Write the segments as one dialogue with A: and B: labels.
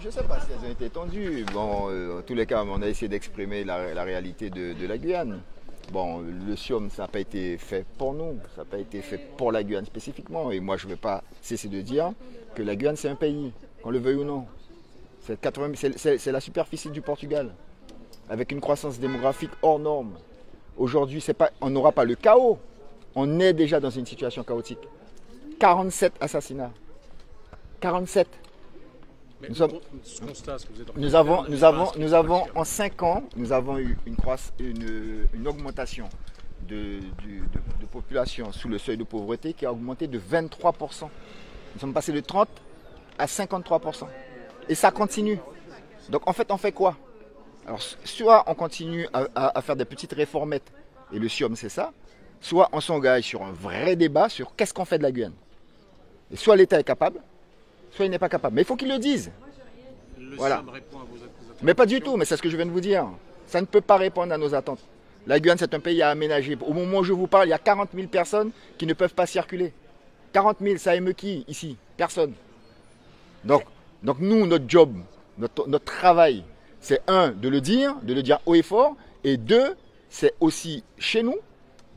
A: Je ne sais pas si elles ont été tendues. Bon, en tous les cas, on a essayé d'exprimer la réalité de la Guyane. Bon, le SIOM, ça n'a pas été fait pour nous, ça n'a pas été fait pour la Guyane spécifiquement. Et moi, je ne vais pas cesser de dire que la Guyane, c'est un pays, qu'on le veuille ou non. C'est la superficie du Portugal, avec une croissance démographique hors norme. Aujourd'hui, on n'aura pas le chaos. On est déjà dans une situation chaotique. 47 assassinats. 47. Nous avons en 5 ans, nous avons eu une augmentation de population sous le seuil de pauvreté qui a augmenté de 23%. Nous sommes passés de 30 à 53%. Et ça continue. Donc en fait, on fait quoi? Alors, soit on continue à faire des petites réformettes, et le SIOM c'est ça, soit on s'engage sur un vrai débat sur qu'est-ce qu'on fait de la Guyane. Et soit l'État est capable, soit il n'est pas capable. Mais il faut qu'il le dise. Voilà. Mais pas du tout, mais c'est ce que je viens de vous dire. Ça ne peut pas répondre à nos attentes. La Guyane, c'est un pays à aménager. Au moment où je vous parle, il y a 40 000 personnes qui ne peuvent pas circuler. 40 000, ça émeut qui ici? Personne. Donc nous, notre job, notre travail, c'est de le dire haut et fort, et deux, c'est aussi chez nous,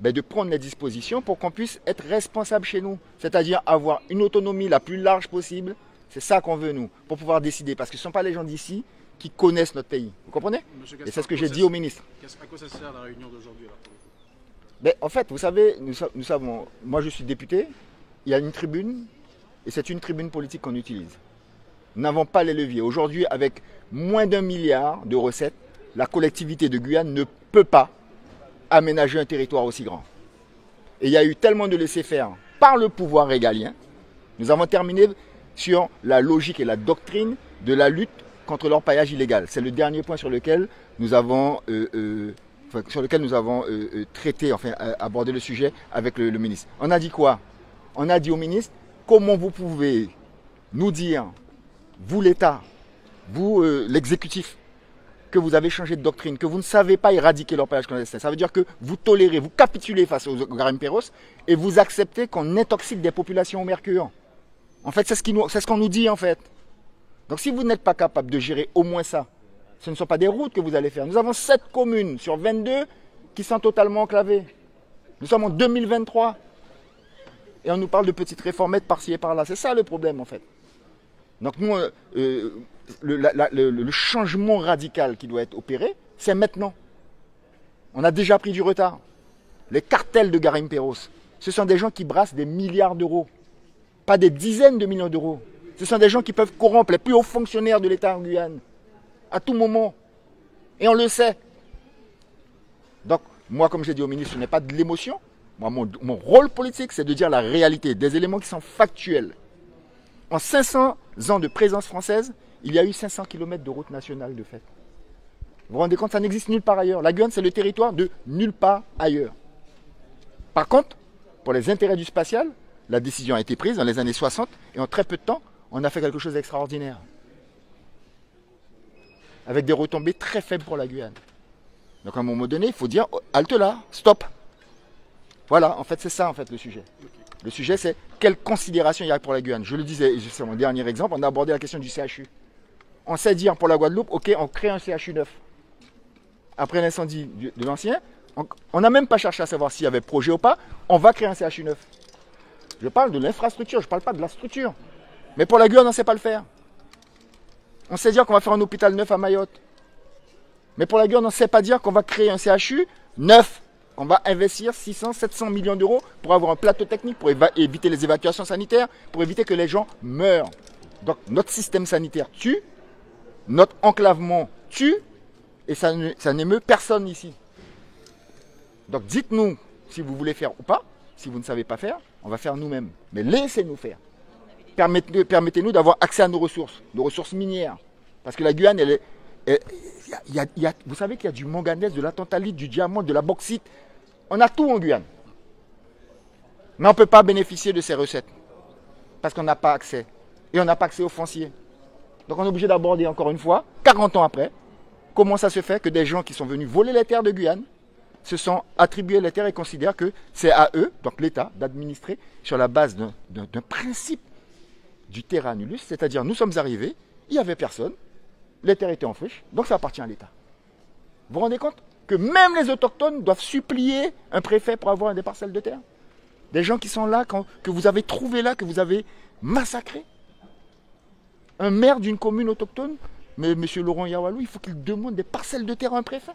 A: de prendre les dispositions pour qu'on puisse être responsable chez nous. C'est-à-dire avoir une autonomie la plus large possible. C'est ça qu'on veut, nous, pour pouvoir décider. Parce que ce ne sont pas les gens d'ici qui connaissent notre pays. Vous comprenez? Et c'est ce que j'ai dit au ministre.
B: À quoi ça sert la réunion d'aujourd'hui?
A: En fait, vous savez, nous savons, moi je suis député, il y a une tribune, et c'est une tribune politique qu'on utilise. Nous n'avons pas les leviers. Aujourd'hui, avec moins d'1 milliard de recettes, la collectivité de Guyane ne peut pas aménager un territoire aussi grand. Et il y a eu tellement de laisser-faire par le pouvoir régalien. Nous avons terminé sur la logique et la doctrine de la lutte contre l'orpaillage illégal. C'est le dernier point sur lequel nous avons, traité, abordé le sujet avec le ministre. On a dit quoi? On a dit au ministre, comment vous pouvez nous dire, vous l'État, vous l'exécutif, que vous avez changé de doctrine, que vous ne savez pas éradiquer l'orpaillage clandestin. Ça veut dire que vous tolérez, vous capitulez face aux garimperos et vous acceptez qu'on intoxique des populations au mercure. En fait, c'est ce qu'on nous dit en fait. Donc si vous n'êtes pas capable de gérer au moins ça, ce ne sont pas des routes que vous allez faire. Nous avons 7 communes sur 22 qui sont totalement enclavées. Nous sommes en 2023. Et on nous parle de petites réformettes par-ci et par-là. C'est ça le problème en fait. Donc nous, le changement radical qui doit être opéré, c'est maintenant. On a déjà pris du retard. Les cartels de garimperos, ce sont des gens qui brassent des milliards d'euros. Pas des dizaines de millions d'euros. Ce sont des gens qui peuvent corrompre les plus hauts fonctionnaires de l'État en Guyane. À tout moment. Et on le sait. Donc, moi, comme j'ai dit au ministre, ce n'est pas de l'émotion. Moi, mon rôle politique, c'est de dire la réalité, des éléments qui sont factuels. En 500 ans de présence française, il y a eu 500 km de route nationale de fait. Vous vous rendez compte, ça n'existe nulle part ailleurs. La Guyane, c'est le territoire de nulle part ailleurs. Par contre, pour les intérêts du spatial, la décision a été prise dans les années 60 et en très peu de temps, on a fait quelque chose d'extraordinaire. Avec des retombées très faibles pour la Guyane. Donc à un moment donné, il faut dire, halte là, stop. Voilà, en fait, c'est ça en fait le sujet. Le sujet, c'est quelle considération il y a pour la Guyane. Je le disais, c'est mon dernier exemple, on a abordé la question du CHU. On sait dire pour la Guadeloupe, ok, on crée un CHU neuf. Après l'incendie de l'ancien, on n'a même pas cherché à savoir s'il y avait projet ou pas, on va créer un CHU neuf. Je parle de l'infrastructure, je ne parle pas de la structure. Mais pour la Guyane, on ne sait pas le faire. On sait dire qu'on va faire un hôpital neuf à Mayotte. Mais pour la Guyane, on ne sait pas dire qu'on va créer un CHU neuf. On va investir 600, 700 millions d'euros pour avoir un plateau technique, pour éviter les évacuations sanitaires, pour éviter que les gens meurent. Donc notre système sanitaire tue, notre enclavement tue, et ça n'émeut personne ici. Donc dites-nous si vous voulez faire ou pas. Si vous ne savez pas faire, on va faire nous-mêmes. Mais laissez-nous faire. Permettez-nous d'avoir accès à nos ressources minières. Parce que la Guyane, vous savez qu'il y a du manganèse, de la tantalite, du diamant, de la bauxite. On a tout en Guyane. Mais on ne peut pas bénéficier de ces recettes. Parce qu'on n'a pas accès. Et on n'a pas accès aux fonciers. Donc on est obligé d'aborder encore une fois, 40 ans après, comment ça se fait que des gens qui sont venus voler les terres de Guyane se sont attribués les terres et considèrent que c'est à eux, donc l'État, d'administrer sur la base d'un principe du terra nullius, c'est-à-dire nous sommes arrivés il n'y avait personne, les terres étaient en friche, donc ça appartient à l'État. Vous vous rendez compte que même les autochtones doivent supplier un préfet pour avoir des parcelles de terre? Des gens qui sont là, que vous avez trouvés là, que vous avez massacrés. Un maire d'une commune autochtone, mais M. Laurent Yawalou, il faut qu'il demande des parcelles de terre à un préfet.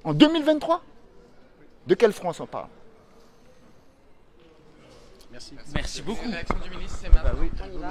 A: En 2023, de quelle France on parle?
B: Merci.
C: Merci beaucoup.
D: La réaction du ministre, c'est maintenant.
C: Bah oui.
D: On y va.